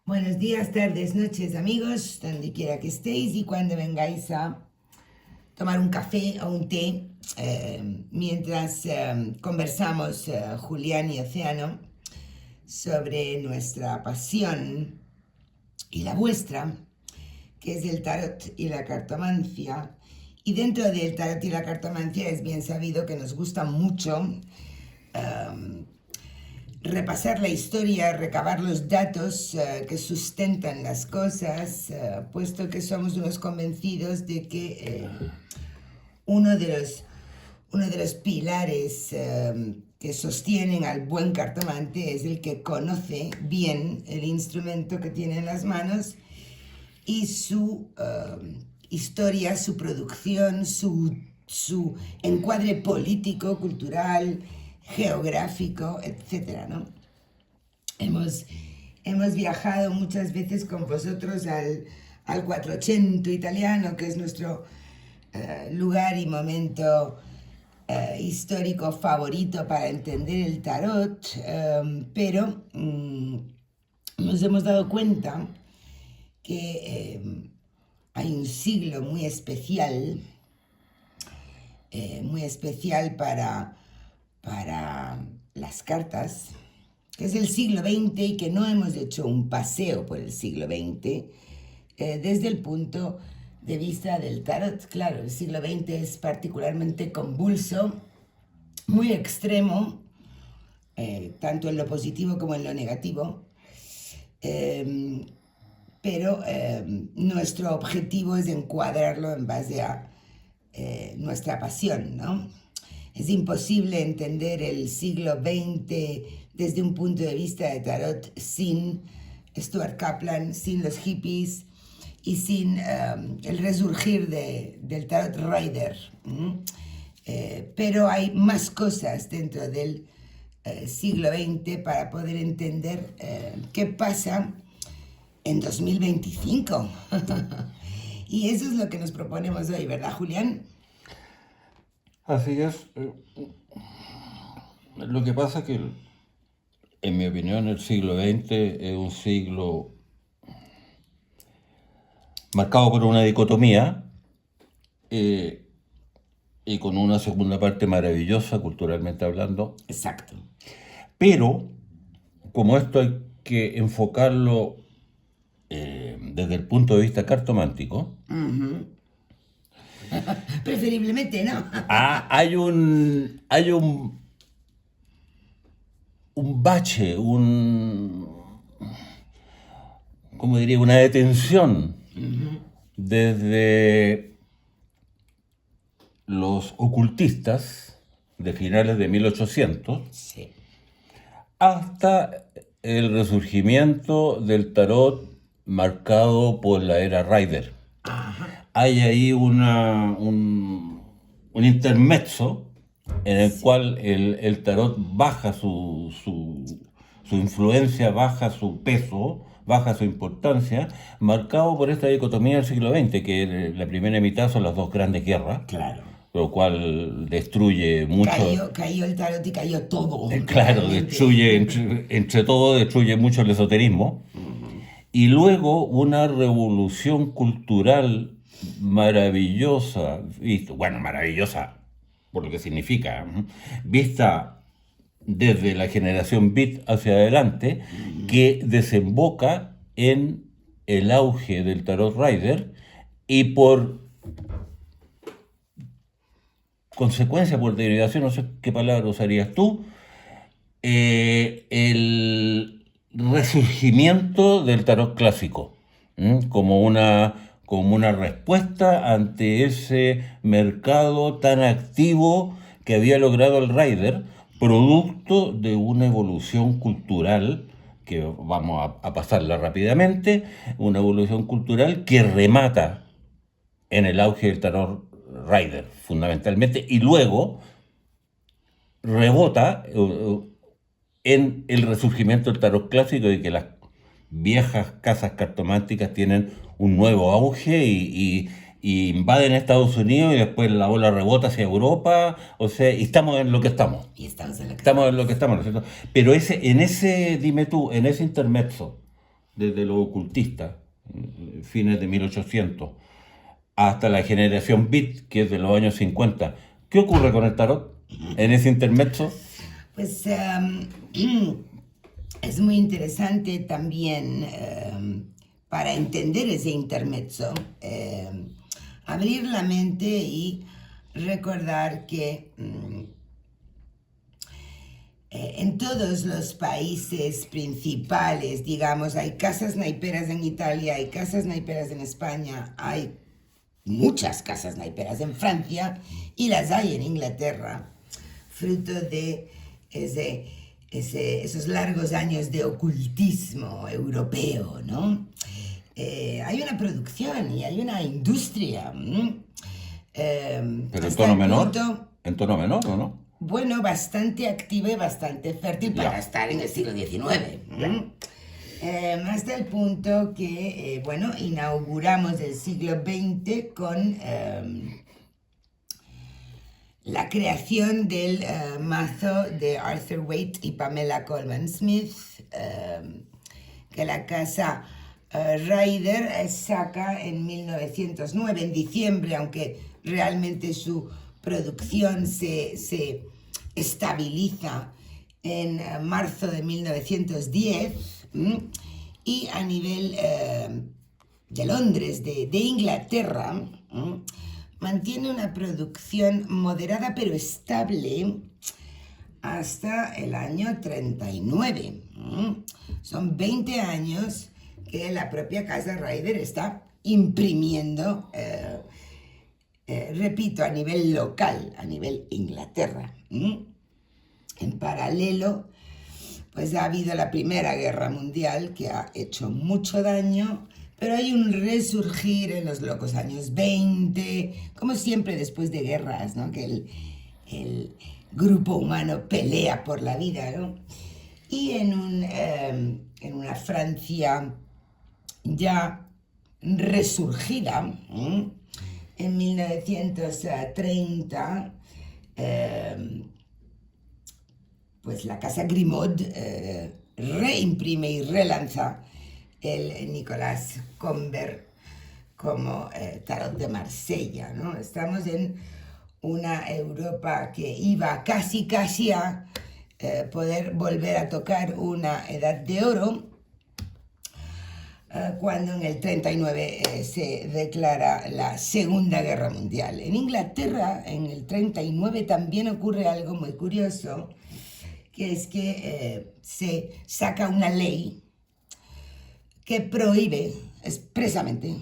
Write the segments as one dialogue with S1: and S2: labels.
S1: Buenos días, tardes, noches, amigos, donde quiera que estéis y cuando vengáis a tomar un café o un té, mientras conversamos, Julián y Océano, sobre nuestra pasión y la vuestra, que es el tarot y la cartomancia. Y dentro del tarot y la cartomancia es bien sabido que nos gusta mucho repasar la historia, recabar los datos que sustentan las cosas, puesto que somos unos convencidos de que uno de los pilares que sostienen al buen cartomante es el que conoce bien el instrumento que tiene en las manos y su historia, su producción, su encuadre político, cultural, geográfico, etcétera, ¿no? Hemos viajado muchas veces con vosotros al Quattrocento italiano, que es nuestro lugar y momento histórico favorito para entender el tarot, pero nos hemos dado cuenta que hay un siglo muy especial para las cartas, que es el siglo XX y que no hemos hecho un paseo por el siglo XX desde el punto de vista del tarot. Claro, el siglo XX es particularmente convulso, muy extremo, tanto en lo positivo como en lo negativo, pero nuestro objetivo es encuadrarlo en base a nuestra pasión, ¿no? Es imposible entender el siglo XX desde un punto de vista de tarot sin Stuart Kaplan, sin los hippies y sin el resurgir del tarot rider. Pero hay más cosas dentro del siglo XX para poder entender qué pasa en 2025. Y eso es lo que nos proponemos hoy, ¿verdad, Julián?
S2: Así es. Lo que pasa es que, en mi opinión, el siglo XX es un siglo marcado por una dicotomía y con una segunda parte maravillosa, culturalmente hablando.
S1: Exacto.
S2: Pero, como esto hay que enfocarlo desde el punto de vista cartomántico,
S1: Preferiblemente, ¿no?
S2: hay un bache, ¿cómo diría? Una detención desde los ocultistas de finales de 1800
S1: Sí.
S2: hasta el resurgimiento del tarot marcado por la era Rider. Hay ahí un intermezzo en el cual el tarot baja su influencia, baja su peso, baja su importancia, marcado por esta dicotomía del siglo XX, que la primera mitad son las dos grandes guerras,
S1: Claro.
S2: lo cual destruye mucho.
S1: Cayó el tarot y cayó todo.
S2: Claro,
S1: realmente.
S2: destruye, entre todo, destruye mucho el esoterismo. Y luego una revolución cultural maravillosa, maravillosa por lo que significa, vista desde la generación Beat hacia adelante, que desemboca en el auge del tarot rider y por consecuencia, por derivación, no sé qué palabra usarías tú, el resurgimiento del tarot clásico, como una respuesta ante ese mercado tan activo que había logrado el Rider, producto de una evolución cultural que vamos a pasarla rápidamente, una evolución cultural que remata en el auge del tarot Rider, fundamentalmente, y luego rebota en el resurgimiento del tarot clásico y que las viejas casas cartománticas tienen un nuevo auge y invaden Estados Unidos y después la ola rebota hacia Europa, o sea, y estamos en lo que estamos.
S1: Y estamos en la
S2: Estamos en lo que estamos, ¿no es cierto? Pero en ese, dime tú, en ese intermezzo desde los ocultistas, fines de 1800, hasta la generación Beat, que es de los años 50. ¿Qué ocurre con el tarot en ese intermezzo?
S1: Pues es muy interesante también para entender ese intermezzo, abrir la mente y recordar que en todos los países principales, digamos, hay casas naiperas en Italia, hay casas naiperas en España, hay muchas casas naiperas en Francia y las hay en Inglaterra, fruto de esos largos años de ocultismo europeo, ¿no? Hay una producción y hay una industria.
S2: Pero en tono menor, en tono menor, ¿o no?
S1: Bueno, bastante activa y bastante fértil para estar en el siglo XIX. Hasta el punto que, bueno, inauguramos el siglo XX con la creación del mazo de Arthur Waite y Pamela Colman Smith, que la casa Rider saca en 1909, en diciembre, aunque realmente su producción se estabiliza en marzo de 1910, y a nivel de Londres, de Inglaterra, mantiene una producción moderada pero estable hasta el año 39. Son 20 años que la propia casa Rider está imprimiendo, repito, a nivel local, a nivel Inglaterra. En paralelo, pues ha habido la Primera Guerra Mundial, que ha hecho mucho daño, pero hay un resurgir en los locos años 20, como siempre después de guerras, ¿no? Que el grupo humano pelea por la vida, ¿no? Y en una Francia ya resurgida, en 1930, pues la casa Grimaud reimprime y relanza el Nicolas Comber como tarot de Marsella, ¿no? Estamos en una Europa que iba casi a poder volver a tocar una edad de oro, cuando en el 39 se declara la Segunda Guerra Mundial. En Inglaterra, en el 39, también ocurre algo muy curioso, que es que se saca una ley que prohíbe expresamente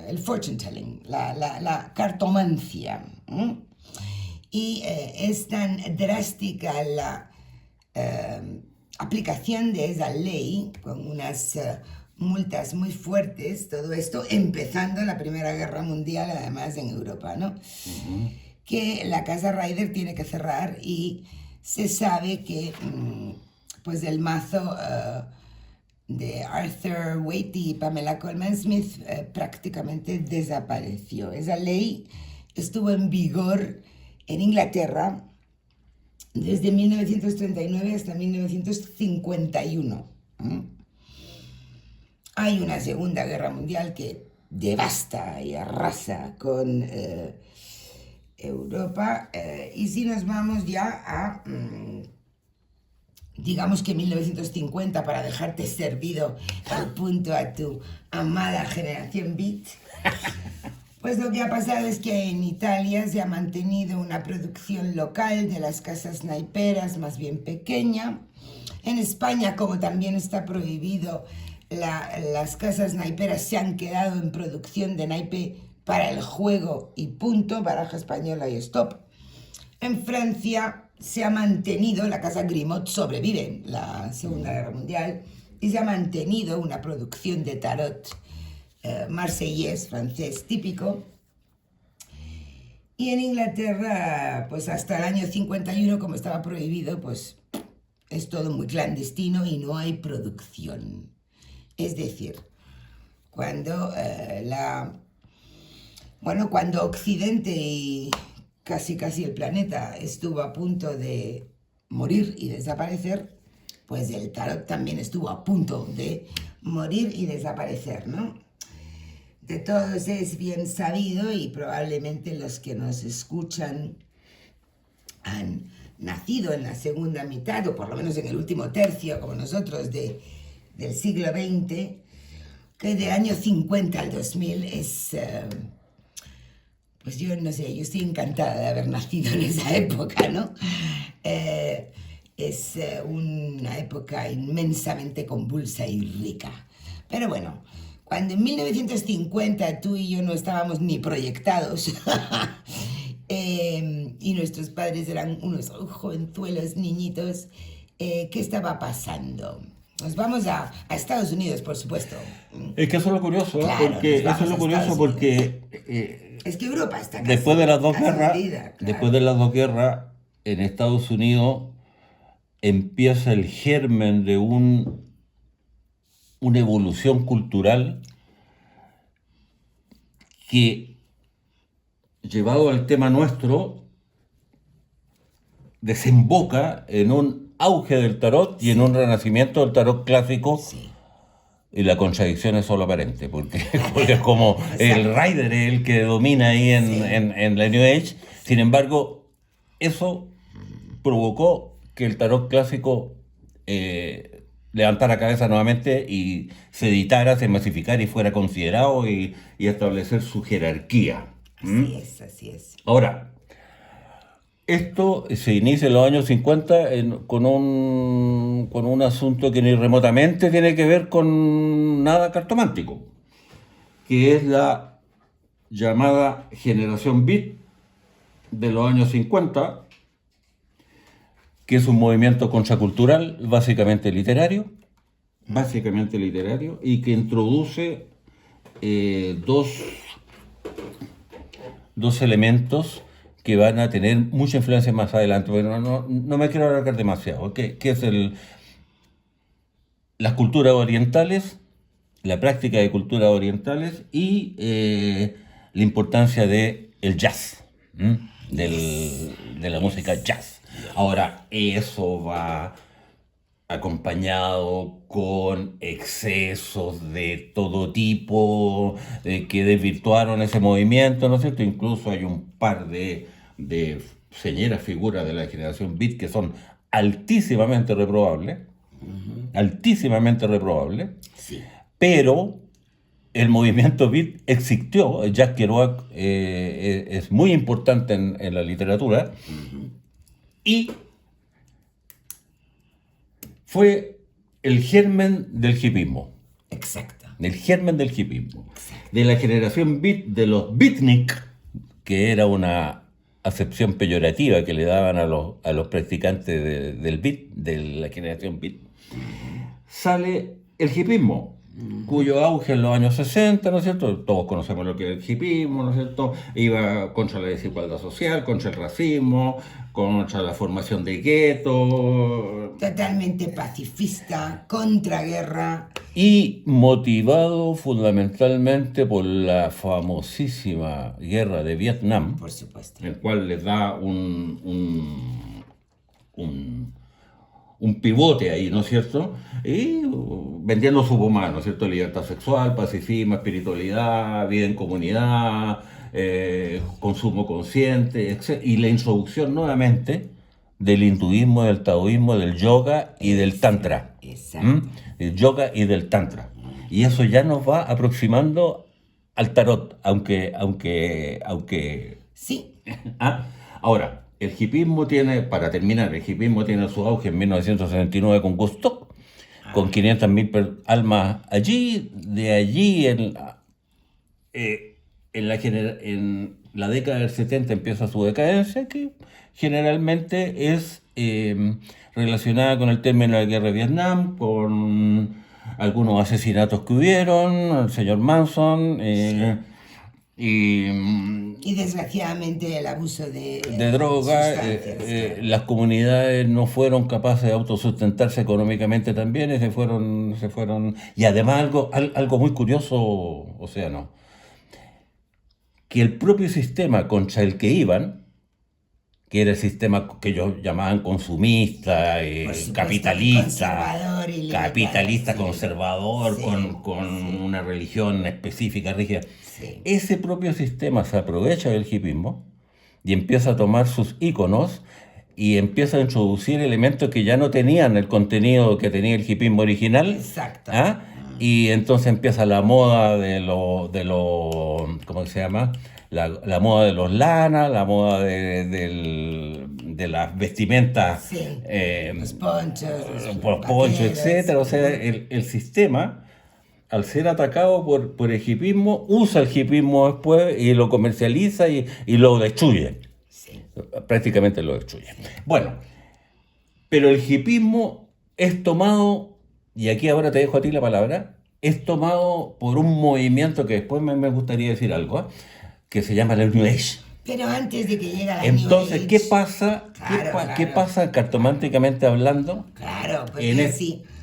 S1: el fortune telling, la cartomancia. Y es tan drástica la aplicación de esa ley, con unas multas muy fuertes, todo esto empezando la Primera Guerra Mundial, además en Europa, ¿no? Que la casa Rider tiene que cerrar, y se sabe que pues el mazo de Arthur Waite y Pamela Colman Smith prácticamente desapareció. Esa ley estuvo en vigor en Inglaterra desde 1939 hasta 1951. Hay una Segunda Guerra Mundial que devasta y arrasa con Europa, y si nos vamos ya a, digamos que 1950, para dejarte servido al punto a tu amada generación Beat, pues lo que ha pasado es que en Italia se ha mantenido una producción local de las casas naiperas más bien pequeña. En España, como también está prohibido, las casas naiperas se han quedado en producción de naipe para el juego y punto, baraja española y stop. En Francia se ha mantenido, la casa Grimaud sobrevive la Segunda Guerra Mundial, y se ha mantenido una producción de tarot marsellés, francés típico. Y en Inglaterra, pues hasta el año 51, como estaba prohibido, pues es todo muy clandestino y no hay producción. Es decir, cuando cuando Occidente y casi el planeta estuvo a punto de morir y desaparecer, pues el tarot también estuvo a punto de morir y desaparecer, ¿no? De todos es bien sabido y probablemente los que nos escuchan han nacido en la segunda mitad, o por lo menos en el último tercio, como nosotros, del siglo XX, que de año 50 al 2000 es... pues yo no sé, yo estoy encantada de haber nacido en esa época, ¿no? Es una época inmensamente convulsa y rica. Pero bueno, cuando en 1950 tú y yo no estábamos ni proyectados y nuestros padres eran unos jovenzuelos niñitos, ¿qué estaba pasando? Nos vamos a Estados Unidos, por supuesto.
S2: Es que eso es lo curioso,
S1: Claro,
S2: porque
S1: nos vamos
S2: eso es lo
S1: a
S2: curioso
S1: Estados
S2: porque
S1: Es que Europa está casi
S2: después de las dos guerras,
S1: ascendida, claro.
S2: después de las dos guerras, en Estados Unidos empieza el germen de una evolución cultural que, llevado al tema nuestro, desemboca en un auge del tarot y en un renacimiento del tarot clásico.
S1: Sí.
S2: Y la contradicción es solo aparente, porque es como el rider es el que domina ahí en la New Age. Sin embargo, eso provocó que el tarot clásico levantara cabeza nuevamente y se editara, se masificara y fuera considerado y establecer su jerarquía.
S1: Así es.
S2: Ahora, esto se inicia en los años 50 con un asunto que ni remotamente tiene que ver con nada cartomántico, que es la llamada generación Beat de los años 50, que es un movimiento contracultural básicamente literario, y que introduce dos elementos que van a tener mucha influencia más adelante. Bueno, no me quiero alargar demasiado. Que es las culturas orientales, la práctica de culturas orientales y la importancia del jazz, de la música jazz. Ahora, eso va acompañado con excesos de todo tipo que desvirtuaron ese movimiento, ¿no es cierto? Incluso hay un par de señeras figuras de la generación Beat que son altísimamente reprobables,
S1: Sí.
S2: pero el movimiento Beat existió. Jack Kerouac es muy importante en la literatura y fue el germen del hipismo.
S1: Exacto.
S2: El germen del hipismo. De la generación Beat, de los beatnik, que era una acepción peyorativa que le daban a los practicantes del beat, de la generación Beat, sale el hipismo, cuyo auge en los años 60, ¿no es cierto? Todos conocemos lo que es el hipismo, ¿no es cierto? Iba contra la desigualdad social, contra el racismo, contra la formación de guetos.
S1: Totalmente pacifista, contra guerra.
S2: Y motivado fundamentalmente por la famosísima guerra de Vietnam,
S1: Por supuesto.
S2: el cual les da un pivote ahí, ¿no es cierto? Y vendiendo su pomada, ¿no es cierto? Libertad sexual, pacifismo, espiritualidad, vida en comunidad, consumo consciente, etc. Y la introducción nuevamente del hinduismo, del taoísmo, del yoga y del tantra.
S1: Exacto.
S2: El yoga y del tantra. Y eso ya nos va aproximando al tarot, aunque
S1: Sí.
S2: Ahora, el hipismo tiene, para terminar, el hipismo tiene su auge en 1969 con Gusto, con 500.000 almas allí. De allí, en la década del 70 empieza su decadencia, que generalmente es relacionada con el término de la guerra de Vietnam, con algunos asesinatos que hubieron, el señor Manson,
S1: Y desgraciadamente el abuso de
S2: droga.
S1: sustancias,
S2: Las comunidades no fueron capaces de autosustentarse económicamente también y se fueron. Y además algo muy curioso, que el propio sistema contra el que iban, que era el sistema que ellos llamaban consumista, capitalista,
S1: conservador y liberal,
S2: capitalista
S1: sí.
S2: conservador,
S1: Sí,
S2: con una religión específica, rígida.
S1: sí.
S2: Ese propio sistema se aprovecha del hipismo y empieza a tomar sus íconos y empieza a introducir elementos que ya no tenían el contenido que tenía el hipismo original.
S1: Exacto.
S2: ¿Ah? Y entonces empieza la moda ¿cómo se llama? La moda de los lanas, la moda de las vestimentas,
S1: Sí. Los ponchos,
S2: por poncho,
S1: vaqueros.
S2: etcétera. O sea, el sistema, al ser atacado por el hipismo, usa el hipismo después y lo comercializa y lo destruye.
S1: Sí.
S2: Prácticamente lo destruye. Bueno, pero el hipismo es tomado, y aquí ahora te dejo a ti la palabra, es tomado por un movimiento que después me gustaría decir algo, ¿eh? Que se llama la New Age.
S1: Pero antes de que llegue la
S2: Entonces,
S1: New
S2: ¿qué
S1: Age,
S2: pasa? ¿Qué pasa cartománticamente hablando
S1: Claro, porque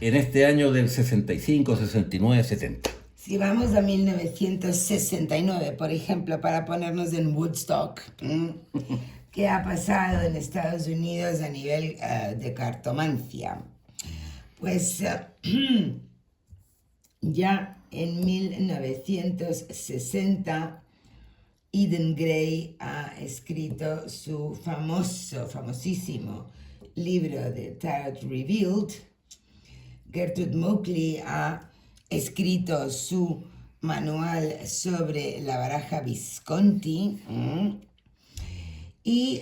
S2: en este año del 65, 69, 70?
S1: Si vamos a 1969, por ejemplo, para ponernos en Woodstock, ¿qué ha pasado en Estados Unidos a nivel de cartomancia? Pues ya en 1960, Eden Gray ha escrito su famosísimo libro de Tarot Revealed. Gertrude Moakley ha escrito su manual sobre la baraja Visconti. Y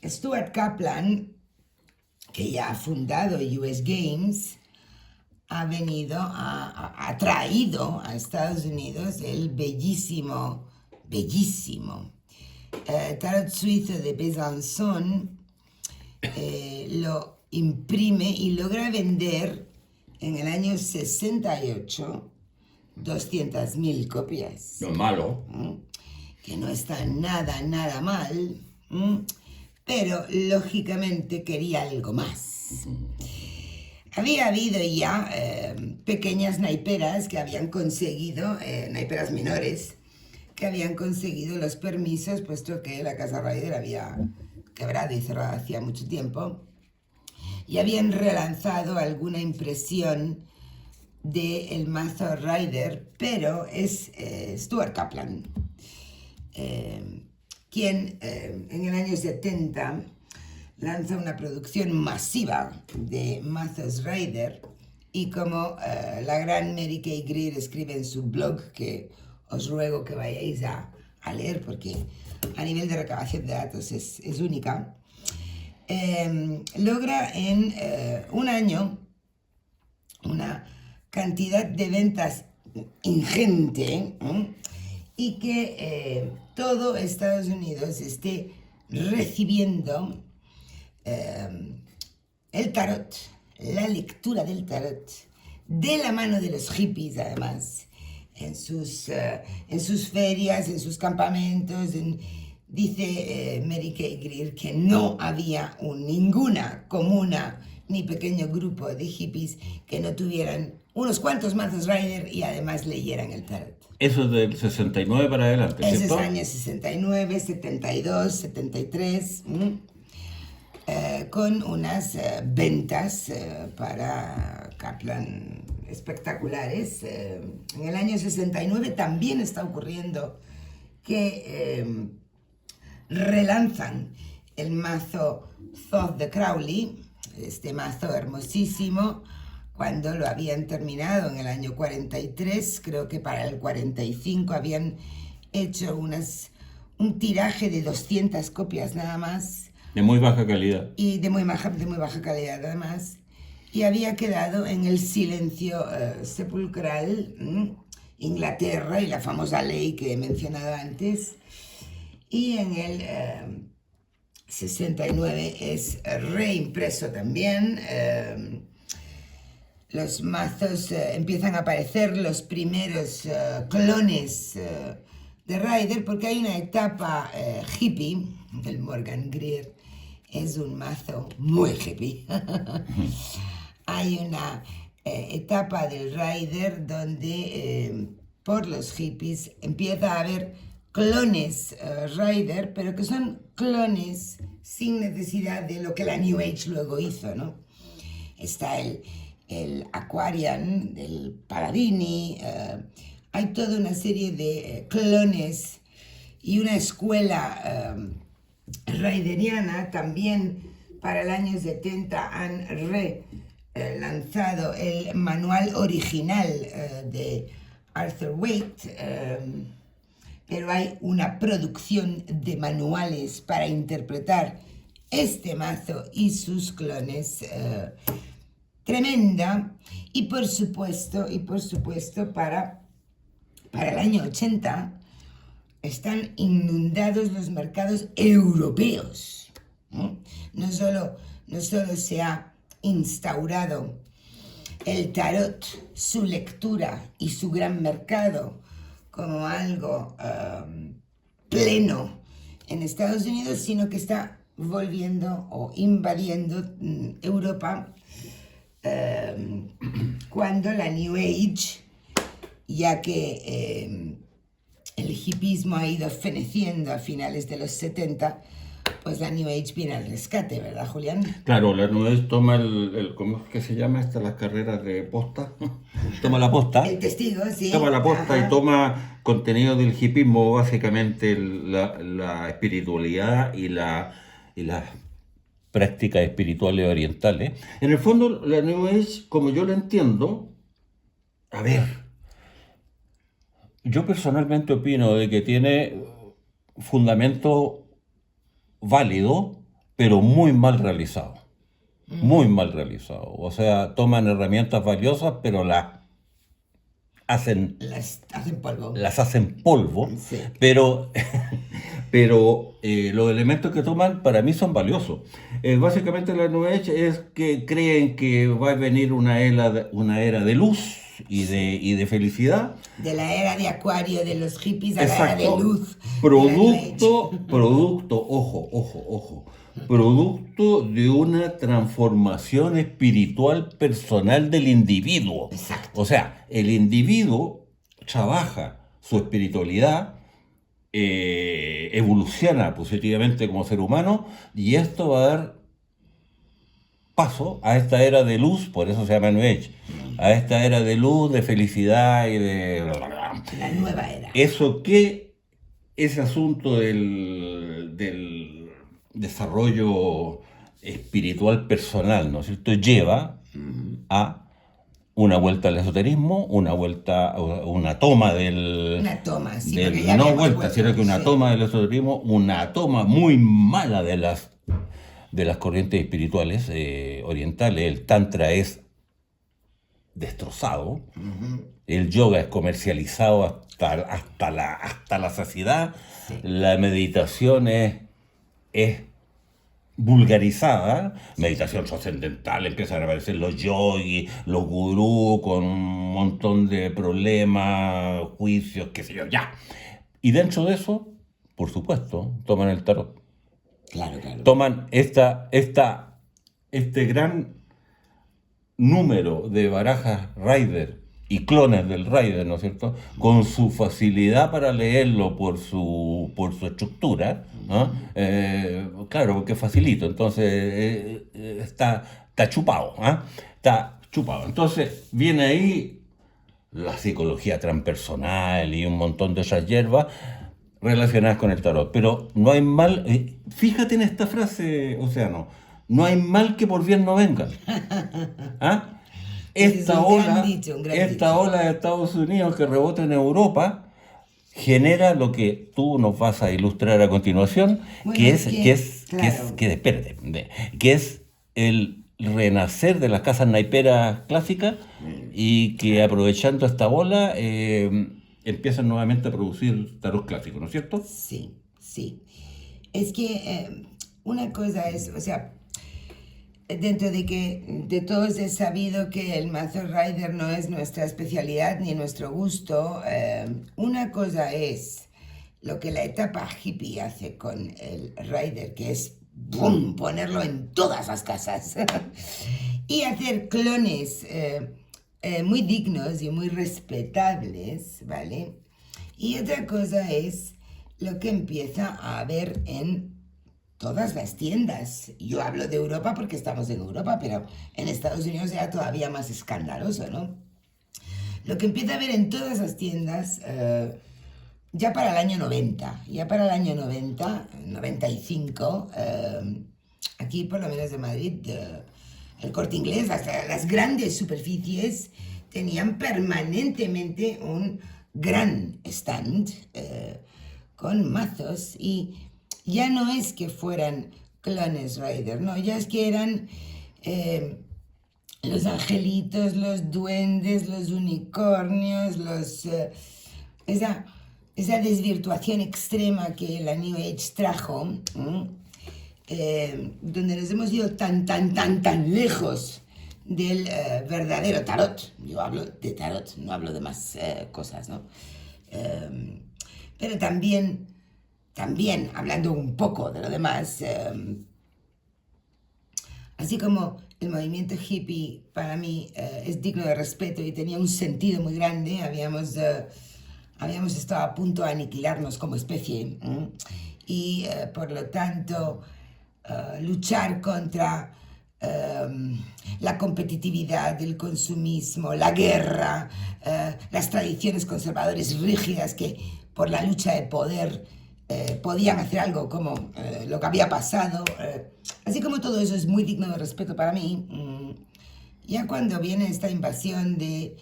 S1: Stuart Kaplan, que ya ha fundado US Games, ha traído a Estados Unidos el bellísimo Tarot suizo de Besançon. Lo imprime y logra vender en el año 68 200.000 copias.
S2: No es malo.
S1: Que no está nada mal, pero lógicamente quería algo más. Había habido ya pequeñas naiperas que habían conseguido, naiperas menores, que habían conseguido los permisos, puesto que la Casa Ryder había quebrado y cerrado hacía mucho tiempo, y habían relanzado alguna impresión del mazo Ryder, pero es Stuart Kaplan, quien en el año 70 lanza una producción masiva de mazos Ryder, y como la gran Mary Kay Greer escribe en su blog, que os ruego que vayáis a leer porque a nivel de recabación de datos es única, logra en un año una cantidad de ventas ingente, y que todo Estados Unidos esté recibiendo el tarot, la lectura del tarot, de la mano de los hippies, además, en sus ferias, en sus campamentos. Dice Mary Kay Greer que no había ninguna comuna ni pequeño grupo de hippies que no tuvieran unos cuantos mazos Ryder y además leyeran el tarot.
S2: Eso es del 69 para adelante,
S1: Ese
S2: ¿cierto?
S1: es año 69, 72, 73, con unas ventas para Kaplan espectaculares. En el año 69 también está ocurriendo que relanzan el mazo Thoth de Crowley, este mazo hermosísimo, cuando lo habían terminado en el año 43, creo que para el 45 habían hecho un tiraje de 200 copias nada más.
S2: De muy baja calidad.
S1: Y de muy baja calidad además. Y había quedado en el silencio sepulcral, Inglaterra y la famosa ley que he mencionado antes. Y en el 69 es reimpreso también. Los mazos empiezan a aparecer, los primeros clones de Ryder, porque hay una etapa hippie. El Morgan Greer es un mazo muy hippie. Hay una etapa del Ryder donde por los hippies empieza a haber clones Rider, pero que son clones sin necesidad de lo que la New Age luego hizo, ¿no? Está el Aquarian, del Paladini, hay toda una serie de clones y una escuela rideriana. También para el año 70 han lanzado el manual original de Arthur Waite, pero hay una producción de manuales para interpretar este mazo y sus clones tremenda. Y por supuesto para el año 80 están inundados los mercados europeos, ¿no? No solo se ha instaurado el tarot, su lectura y su gran mercado como algo pleno en Estados Unidos, sino que está volviendo o invadiendo Europa cuando la New Age, ya que el hippismo ha ido feneciendo a finales de los 70, pues la New Age viene al rescate, ¿verdad, Julián?
S2: Claro, la New Age toma ¿cómo es que se llama esta? Las carreras de posta. Toma la posta.
S1: El testigo, sí.
S2: Toma la posta.
S1: Ajá.
S2: Y toma contenido del hippismo, básicamente la espiritualidad y las prácticas espirituales orientales. En el fondo, la New Age, como yo la entiendo, a ver, yo personalmente opino de que tiene fundamento válido, pero muy mal realizado. Muy mal realizado. O sea, toman herramientas valiosas, pero las hacen
S1: polvo.
S2: Las hacen polvo,
S1: Sí.
S2: pero los elementos que toman para mí son valiosos. Básicamente la New Age es que creen que va a venir una era de luz y de felicidad.
S1: De la era de Acuario, de los hippies, a
S2: Exacto.
S1: la era de luz.
S2: Producto, ojo, producto de una transformación espiritual personal del individuo.
S1: Exacto.
S2: O sea, el individuo trabaja su espiritualidad, evoluciona positivamente como ser humano, y esto va a dar paso a esta era de luz, por eso se llama New Age, a esta era de luz, de felicidad y de...
S1: La nueva era.
S2: Ese asunto del desarrollo espiritual personal, ¿no es cierto?, lleva a una vuelta al esoterismo, una toma del...
S1: Una toma, sí.
S2: del-
S1: porque ya
S2: no
S1: habíamos
S2: vuelta,
S1: vuelto,
S2: sino que una
S1: sí.
S2: toma del esoterismo, una toma muy mala de las corrientes espirituales orientales. El tantra es destrozado, el yoga es comercializado hasta la saciedad,
S1: Sí.
S2: la meditación es vulgarizada, meditación trascendental, empiezan a aparecer los yogis, los gurús con un montón de problemas, juicios, qué sé yo, ya. Y dentro de eso, por supuesto, toman el tarot.
S1: Claro.
S2: Toman este gran número de barajas Rider y clones del Rider, ¿no es cierto?, con su facilidad para leerlo por su estructura, ¿no? Claro, porque es facilito, entonces está chupado, ¿ah? Está chupado. Entonces viene ahí la psicología transpersonal y un montón de esas hierbas relacionadas con el tarot. Pero no hay mal, fíjate en esta frase, Océano, no hay mal que por bien no venga. ¿Ah? Esta
S1: un gran dicho.
S2: ola de Estados Unidos que rebota en Europa genera lo que tú nos vas a ilustrar a continuación,
S1: Bueno,
S2: que es el renacer de las casas naiperas clásicas, y que aprovechando esta ola empiezan nuevamente a producir tarot clásicos, ¿no es cierto?
S1: Sí. Es que una cosa es, o sea, dentro de que de todos es sabido que el mazo Rider no es nuestra especialidad ni nuestro gusto, una cosa es lo que la etapa hippie hace con el Rider, que es ¡pum!, ponerlo en todas las casas y hacer clones muy dignos y muy respetables, ¿vale? Y otra cosa es lo que empieza a haber en todas las tiendas. Yo hablo de Europa porque estamos en Europa, pero en Estados Unidos era todavía más escandaloso, ¿no? Lo que empieza a haber en todas las tiendas, ya para el año 90, ya para el año 90, 95, aquí por lo menos de Madrid, el Corte Inglés, las grandes superficies tenían permanentemente un gran stand con mazos, y ya no es que fueran clones Rider, no, ya es que eran los angelitos, los duendes, los unicornios, esa desvirtuación extrema que la New Age trajo, donde nos hemos ido tan lejos del verdadero tarot. Yo hablo de tarot, no hablo de más cosas, ¿no? Pero también, hablando un poco de lo demás, así como el movimiento hippie para mí es digno de respeto y tenía un sentido muy grande, habíamos estado a punto de aniquilarnos como especie, y por lo tanto luchar contra la competitividad, el consumismo, la guerra, las tradiciones conservadoras rígidas que por la lucha de poder podían hacer algo como lo que había pasado. Así como todo eso es muy digno de respeto para mí, ya cuando viene esta invasión de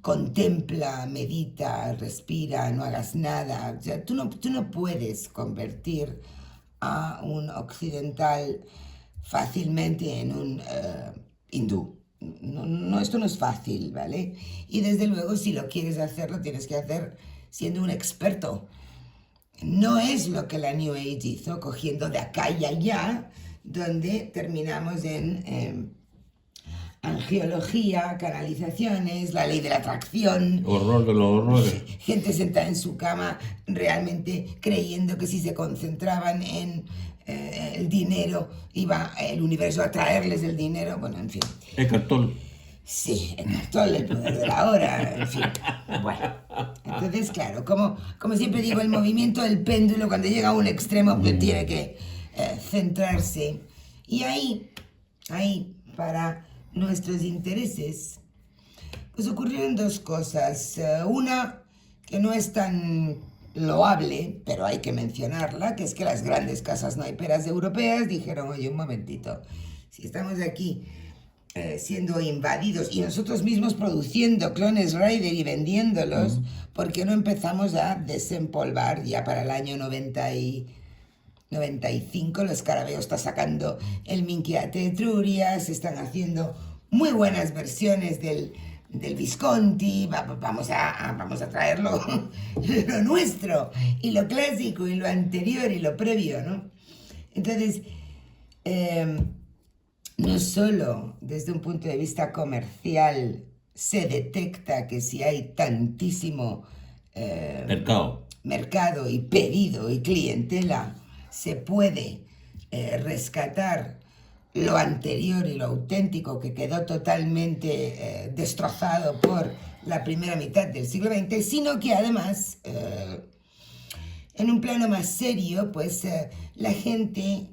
S1: contempla, medita, respira, no hagas nada, o sea, tú no puedes convertir a un occidental fácilmente en un hindú. No, esto no es fácil, ¿vale? Y desde luego, si lo quieres hacer, lo tienes que hacer siendo un experto. No es lo que la New Age hizo, cogiendo de acá y allá, donde terminamos en angiología, canalizaciones, la ley de la atracción.
S2: Horror de los horrores.
S1: Gente sentada en su cama realmente creyendo que si se concentraban en el dinero iba el universo a traerles el dinero. Bueno, en fin.
S2: Eckhart Tolle.
S1: Sí, Eckhart Tolle, el poder de la hora, en fin. Bueno, entonces, claro, como siempre digo, el movimiento del péndulo cuando llega a un extremo pues, tiene que centrarse. Y ahí, para nuestros intereses, pues ocurrieron dos cosas. Una que no es tan loable, pero hay que mencionarla, que es que las grandes casas naiperas europeas dijeron, oye, un momentito, si estamos aquí siendo invadidos y nosotros mismos produciendo clones Rider y vendiéndolos, ¿por qué no empezamos a desempolvar ya para el año 95? Los Scarabeo está sacando el Minchiate Etruria, se están haciendo muy buenas versiones del Visconti, vamos a traerlo lo nuestro, y lo clásico, y lo anterior, y lo previo, ¿no? Entonces, no solo desde un punto de vista comercial se detecta que si hay tantísimo mercado y pedido y clientela, se puede rescatar lo anterior y lo auténtico que quedó totalmente destrozado por la primera mitad del siglo XX, sino que además, en un plano más serio, pues la gente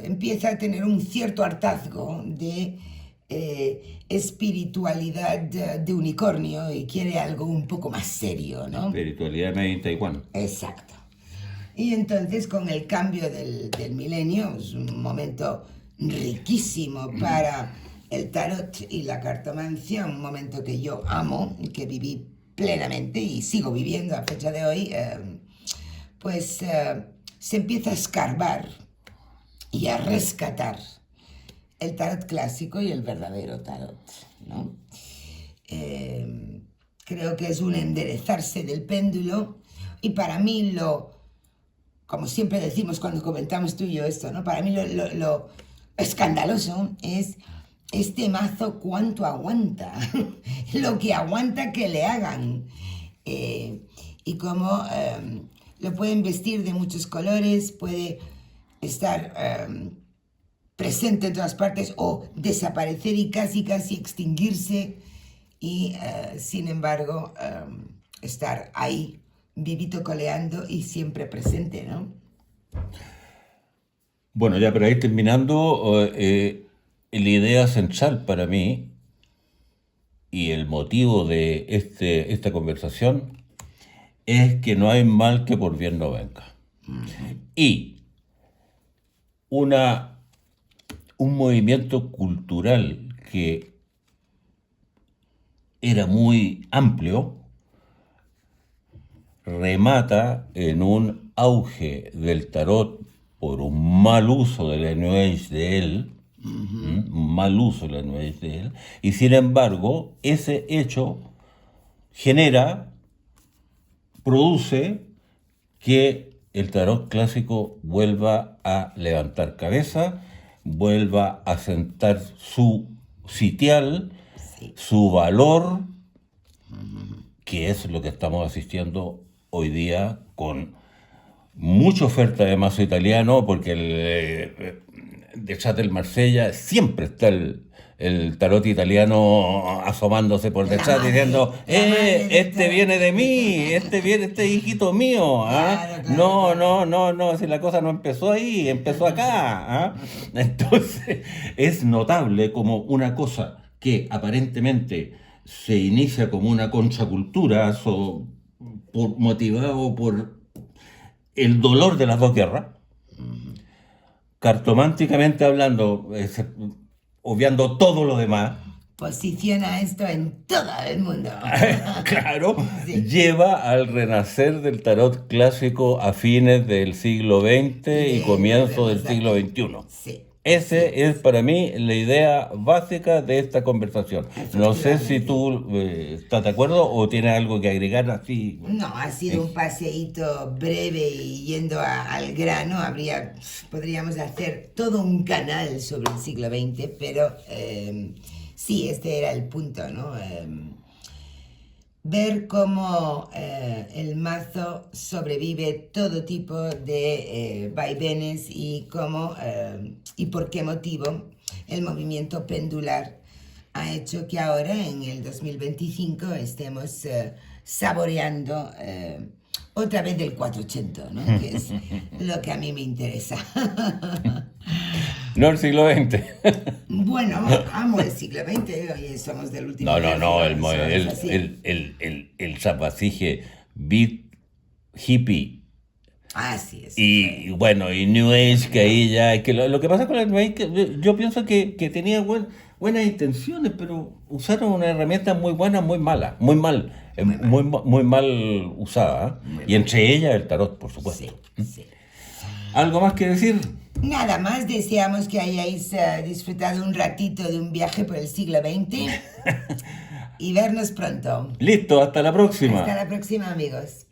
S1: empieza a tener un cierto hartazgo de espiritualidad de unicornio y quiere algo un poco más serio, ¿no?
S2: Espiritualidad made in Taiwán.
S1: Exacto. Y entonces con el cambio del milenio, es un momento riquísimo para el tarot y la cartomancia, un momento que yo amo, que viví plenamente y sigo viviendo a fecha de hoy, pues se empieza a escarbar y a rescatar el tarot clásico y el verdadero tarot, ¿no? Creo que es un enderezarse del péndulo, y para mí como siempre decimos cuando comentamos tú y yo esto, ¿no? Para mí lo escandaloso es este mazo cuánto aguanta, lo que aguanta que le hagan, y cómo lo pueden vestir de muchos colores, puede estar presente en todas partes o desaparecer y casi extinguirse, y sin embargo estar ahí vivito coleando y siempre presente, ¿no?
S2: Bueno, ya para ir terminando, la idea central para mí y el motivo de esta conversación es que no hay mal que por bien no venga. Y un movimiento cultural que era muy amplio remata en un auge del tarot por un mal uso de la New Age de él, un mal uso de la New Age de él, y sin embargo ese hecho produce que el tarot clásico vuelva a levantar cabeza, vuelva a sentar su sitial,
S1: Sí.
S2: su valor, que es lo que estamos asistiendo hoy día con mucha oferta de mazo italiano, porque de Chatel Marsella siempre está el tarot italiano asomándose por detrás diciendo, este viene de mí, este hijito mío, ¿ah? No, si la cosa no empezó ahí, empezó acá, ¿ah? Entonces es notable como una cosa que aparentemente se inicia como una contracultura, motivado por el dolor de las dos guerras, cartománticamente hablando, obviando todo lo demás,
S1: Posiciona esto en todo el mundo.
S2: claro,
S1: Sí.
S2: lleva al renacer del tarot clásico a fines del siglo XX y comienzo del siglo XXI.
S1: Sí.
S2: Ese es para mí la idea básica de esta conversación. No sé si tú estás de acuerdo o tienes algo que agregar así.
S1: No, ha sido un paseíto breve y yendo al grano. Podríamos hacer todo un canal sobre el siglo XX, pero sí, este era el punto, ¿no? Ver cómo el mazo sobrevive todo tipo de vaivenes y cómo y por qué motivo el movimiento pendular ha hecho que ahora en el 2025 estemos saboreando otra vez del 480, ¿no? Que es lo que a mí me interesa.
S2: No el siglo XX.
S1: Bueno, amo el siglo XX, oye, somos del último
S2: No,
S1: siglo,
S2: el
S1: somos así.
S2: zapatije beat hippie
S1: Así es.
S2: y bueno, y New Age, que ahí ya, que lo que pasa con la New Age, yo pienso que tenía buenas intenciones, pero usaron una herramienta muy buena, muy mala, muy mal, muy mal usada, ¿eh? Y entre ellas el tarot, por supuesto.
S1: Sí, sí.
S2: ¿Algo más que decir?
S1: Nada más, deseamos que hayáis disfrutado un ratito de un viaje por el siglo XX y vernos pronto.
S2: Listo, hasta la próxima.
S1: Hasta la próxima, amigos.